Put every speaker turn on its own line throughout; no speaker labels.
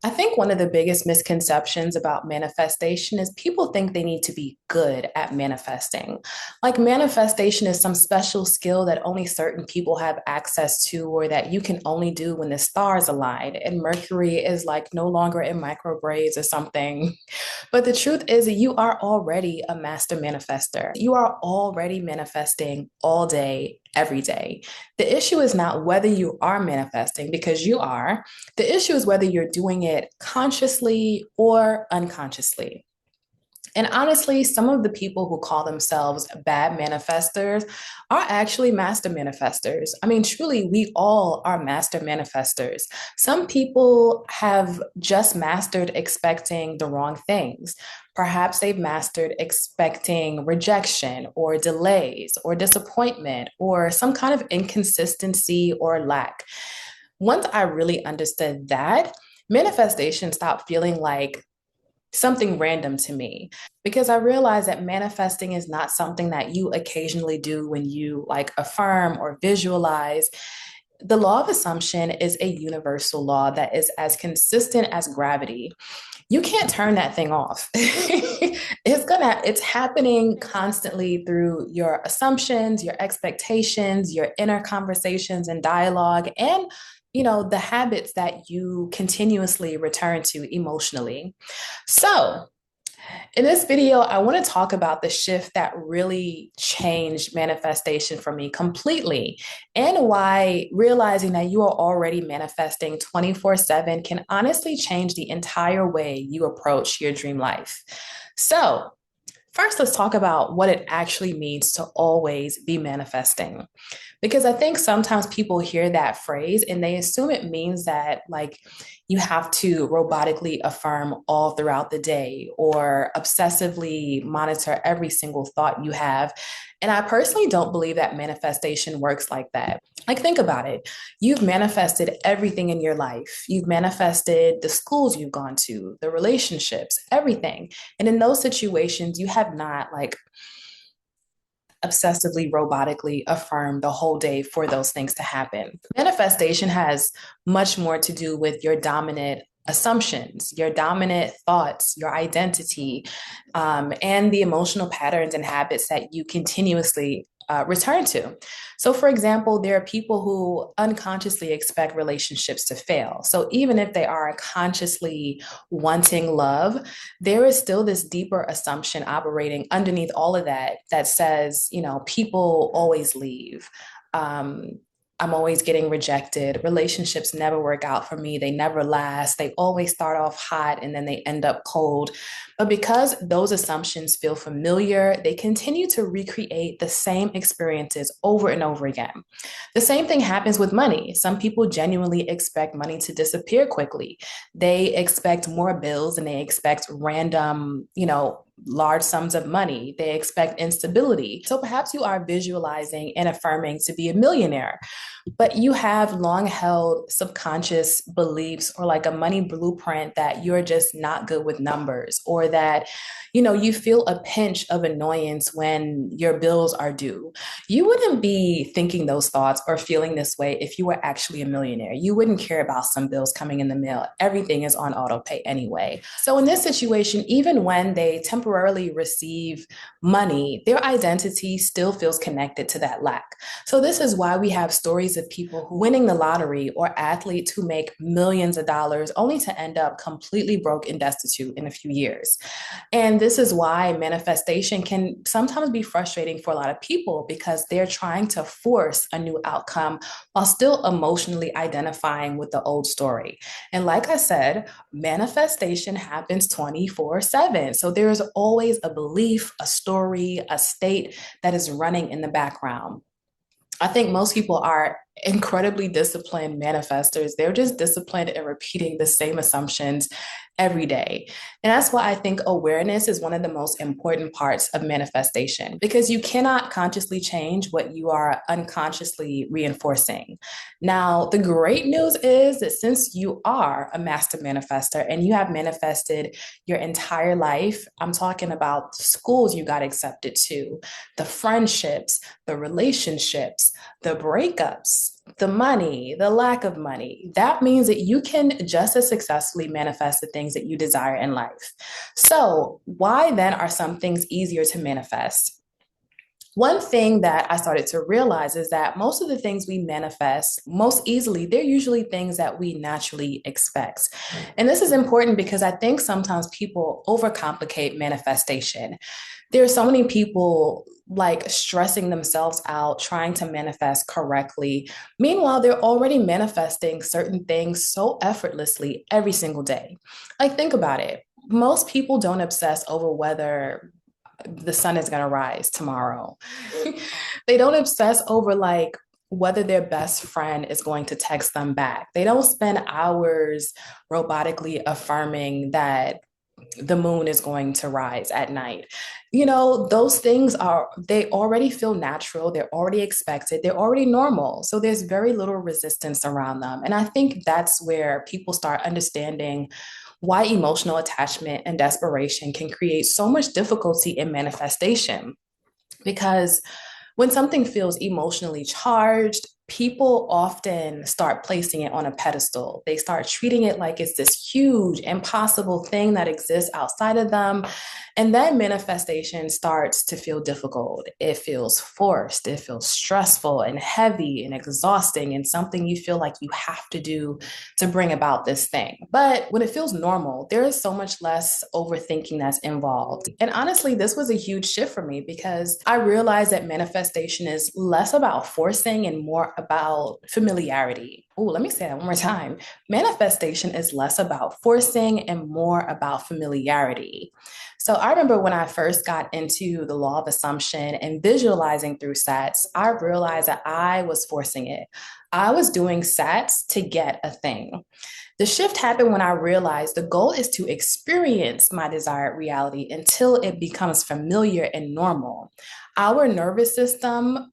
I think one of the biggest misconceptions about manifestation is people think they need to be good at manifesting. Like manifestation is some special skill that only certain people have access to, or that you can only do when the stars align and Mercury is like no longer in microbraids or something. But the truth is that you are already a master manifester. You are already manifesting all day, every day. The issue is not whether you are manifesting, because you are. The issue is whether you're doing it consciously or unconsciously. And honestly, some of the people who call themselves bad manifestors are actually master manifestors. I mean, truly, we all are master manifestors. Some people have just mastered expecting the wrong things. Perhaps they've mastered expecting rejection or delays or disappointment or some kind of inconsistency or lack. Once I really understood that, manifestation stopped feeling like something random to me, because I realized that manifesting is not something that you occasionally do when you like affirm or visualize. The law of assumption is a universal law that is as consistent as gravity. You can't turn that thing off. It's happening constantly through your assumptions, your expectations, your inner conversations and dialogue, and the habits that you continuously return to emotionally. So, in this video, I want to talk about the shift that really changed manifestation for me completely, and why realizing that you are already manifesting 24/7 can honestly change the entire way you approach your dream life. So, first, let's talk about what it actually means to always be manifesting. Because I think sometimes people hear that phrase and they assume it means that, like, you have to robotically affirm all throughout the day or obsessively monitor every single thought you have. And I personally don't believe that manifestation works like that. Like, think about it. You've manifested everything in your life. You've manifested the schools you've gone to, the relationships, everything. And in those situations, you have not like obsessively robotically affirmed the whole day for those things to happen. Manifestation has much more to do with your dominant assumptions, your dominant thoughts, your identity, and the emotional patterns and habits that you continuously return to. So, for example, there are people who unconsciously expect relationships to fail. So, even if they are consciously wanting love, there is still this deeper assumption operating underneath all of that that says, people always leave. Um, I'm always getting rejected. Relationships never work out for me. They never last. They always start off hot and then they end up cold. But because those assumptions feel familiar, they continue to recreate the same experiences over and over again. The same thing happens with money. Some people genuinely expect money to disappear quickly. They expect more bills and they expect random, large sums of money. They expect instability. So perhaps you are visualizing and affirming to be a millionaire, but you have long held subconscious beliefs or like a money blueprint that you're just not good with numbers, or that, you feel a pinch of annoyance when your bills are due. You wouldn't be thinking those thoughts or feeling this way if you were actually a millionaire. You wouldn't care about some bills coming in the mail. Everything is on auto pay anyway. So in this situation, even when they temporarily receive money, their identity still feels connected to that lack. So this is why we have stories of people who winning the lottery or athletes who make millions of dollars only to end up completely broke and destitute in a few years. And this is why manifestation can sometimes be frustrating for a lot of people, because they're trying to force a new outcome while still emotionally identifying with the old story. And like I said, manifestation happens 24/7. So there is always a belief, a story, a state that is running in the background. I think most people are incredibly disciplined manifestors. They're just disciplined in repeating the same assumptions every day. And that's why I think awareness is one of the most important parts of manifestation, because you cannot consciously change what you are unconsciously reinforcing. Now, the great news is that since you are a master manifester and you have manifested your entire life, I'm talking about the schools you got accepted to, the friendships, the relationships, the breakups, success, the money, the lack of money, that means that you can just as successfully manifest the things that you desire in life. So, why then are some things easier to manifest? One thing that I started to realize is that most of the things we manifest most easily, they're usually things that we naturally expect. And this is important because I think sometimes people overcomplicate manifestation. There are so many people like stressing themselves out trying to manifest correctly. Meanwhile, they're already manifesting certain things so effortlessly every single day. Like, think about it. Most people don't obsess over whether the sun is going to rise tomorrow. They don't obsess over like whether their best friend is going to text them back. They don't spend hours robotically affirming that the moon is going to rise at night. Those things they already feel natural, they're already expected, they're already normal. So there's very little resistance around them. And I think that's where people start understanding why emotional attachment and desperation can create so much difficulty in manifestation. Because when something feels emotionally charged, people often start placing it on a pedestal. They start treating it like it's this huge, impossible thing that exists outside of them. And then manifestation starts to feel difficult. It feels forced. It feels stressful and heavy and exhausting and something you feel like you have to do to bring about this thing. But when it feels normal, there is so much less overthinking that's involved. And honestly, this was a huge shift for me because I realized that manifestation is less about forcing and more about familiarity. Oh, let me say that one more time. Manifestation is less about forcing and more about familiarity. So I remember when I first got into the law of assumption and visualizing through SATs, I realized that I was forcing it. I was doing SATs to get a thing. The shift happened when I realized the goal is to experience my desired reality until it becomes familiar and normal. Our nervous system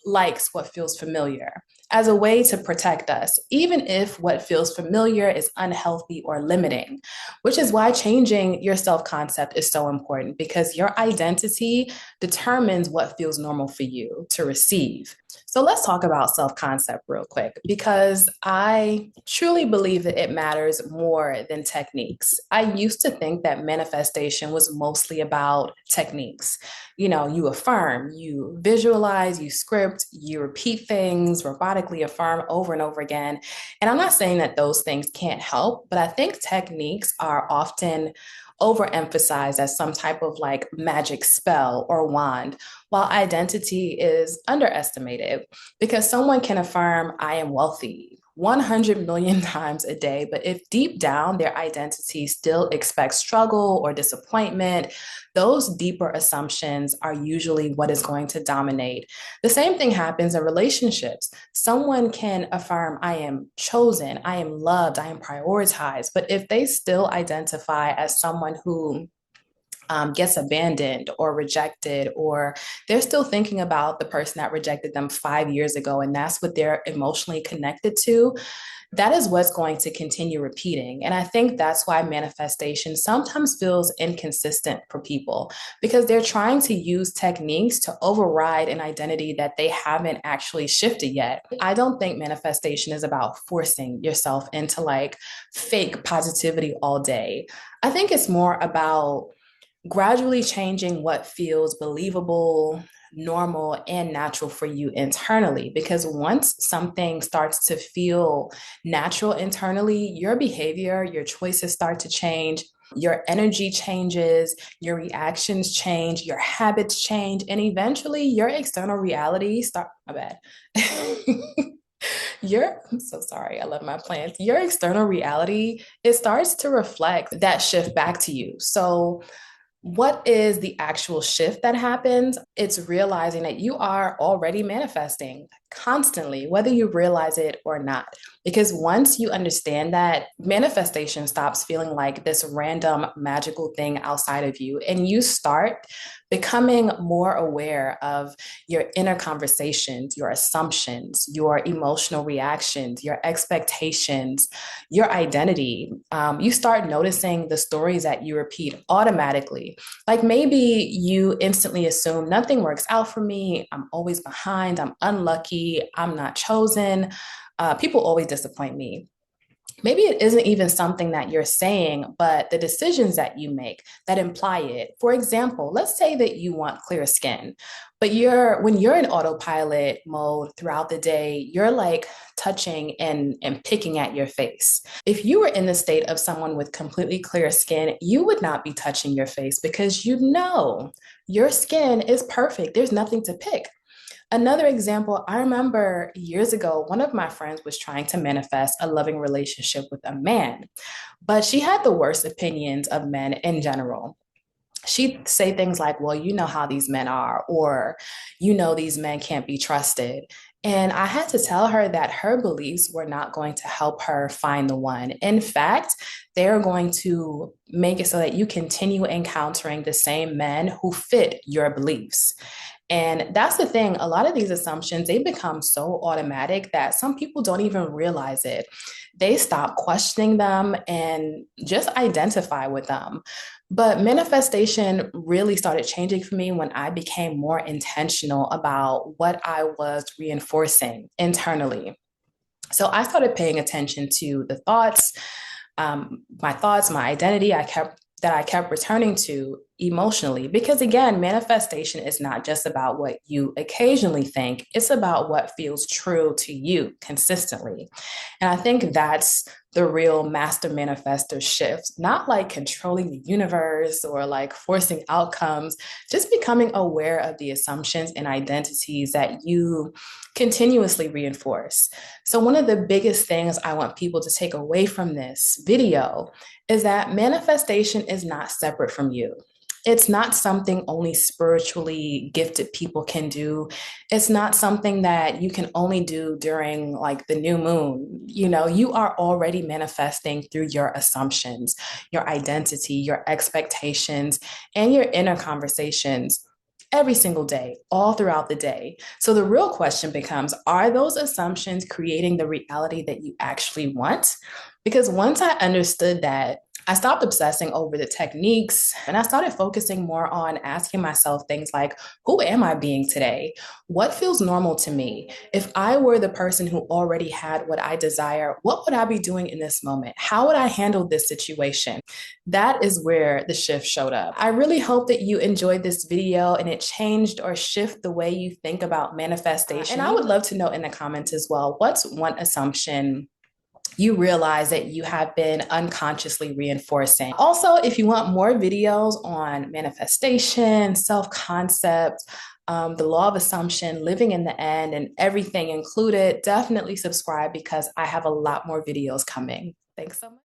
likes what feels familiar as a way to protect us, even if what feels familiar is unhealthy or limiting, which is why changing your self concept is so important because your identity determines what feels normal for you to receive. So let's talk about self concept real quick because I truly believe that it matters more than techniques. I used to think that manifestation was mostly about techniques. You affirm, you visualize, you script, you repeat things, robotically affirm over and over again. And I'm not saying that those things can't help, but I think techniques are often overemphasized as some type of like magic spell or wand, while identity is underestimated because someone can affirm, I am wealthy 100 million times a day, but if deep down their identity still expects struggle or disappointment, those deeper assumptions are usually what is going to dominate. The same thing happens in relationships. Someone can affirm, I am chosen, I am loved, I am prioritized, but if they still identify as someone who gets abandoned or rejected, or they're still thinking about the person that rejected them 5 years ago, and that's what they're emotionally connected to, that is what's going to continue repeating. And I think that's why manifestation sometimes feels inconsistent for people because they're trying to use techniques to override an identity that they haven't actually shifted yet. I don't think manifestation is about forcing yourself into like fake positivity all day. I think it's more about gradually changing what feels believable, normal, and natural for you internally. Because once something starts to feel natural internally, your behavior, your choices start to change. Your energy changes, your reactions change, your habits change, and eventually your external reality start. My bad. I'm so sorry. I love my plants. Your external reality, it starts to reflect that shift back to you. So what is the actual shift that happens? It's realizing that you are already manifesting constantly, whether you realize it or not. Because once you understand that, manifestation stops feeling like this random magical thing outside of you, and you start becoming more aware of your inner conversations, your assumptions, your emotional reactions, your expectations, your identity. You start noticing the stories that you repeat automatically. Like maybe you instantly assume nothing works out for me, I'm always behind, I'm unlucky, I'm not chosen, people always disappoint me. Maybe it isn't even something that you're saying, but the decisions that you make that imply it. For example, let's say that you want clear skin, but when you're in autopilot mode throughout the day, you're like touching and picking at your face. If you were in the state of someone with completely clear skin, you would not be touching your face because you know your skin is perfect. There's nothing to pick. Another example, I remember years ago, one of my friends was trying to manifest a loving relationship with a man, but she had the worst opinions of men in general. She'd say things like, well, you know how these men are, or, you know, these men can't be trusted. And I had to tell her that her beliefs were not going to help her find the one. In fact, they're going to make it so that you continue encountering the same men who fit your beliefs. And that's the thing. A lot of these assumptions, they become so automatic that some people don't even realize it. They stop questioning them and just identify with them. But manifestation really started changing for me when I became more intentional about what I was reinforcing internally. So I started paying attention to the thoughts, my identity. I kept returning to emotionally. Because again, manifestation is not just about what you occasionally think, it's about what feels true to you consistently. And I think that's the real master manifestor shift, not like controlling the universe or like forcing outcomes, just becoming aware of the assumptions and identities that you continuously reinforce. So, one of the biggest things I want people to take away from this video is that manifestation is not separate from you. It's not something only spiritually gifted people can do. It's not something that you can only do during like the new moon. You know, you are already manifesting through your assumptions, your identity, your expectations, and your inner conversations every single day, all throughout the day. So the real question becomes, are those assumptions creating the reality that you actually want? Because once I understood that, I stopped obsessing over the techniques and I started focusing more on asking myself things like, who am I being today? What feels normal to me? If I were the person who already had what I desire, what would I be doing in this moment? How would I handle this situation? That is where the shift showed up. I really hope that you enjoyed this video and it changed or shift the way you think about manifestation. And I would love to know in the comments as well, what's one assumption you realize that you have been unconsciously reinforcing. Also, if you want more videos on manifestation, self-concept, the law of assumption, living in the end, and everything included, definitely subscribe because I have a lot more videos coming. Thanks so much.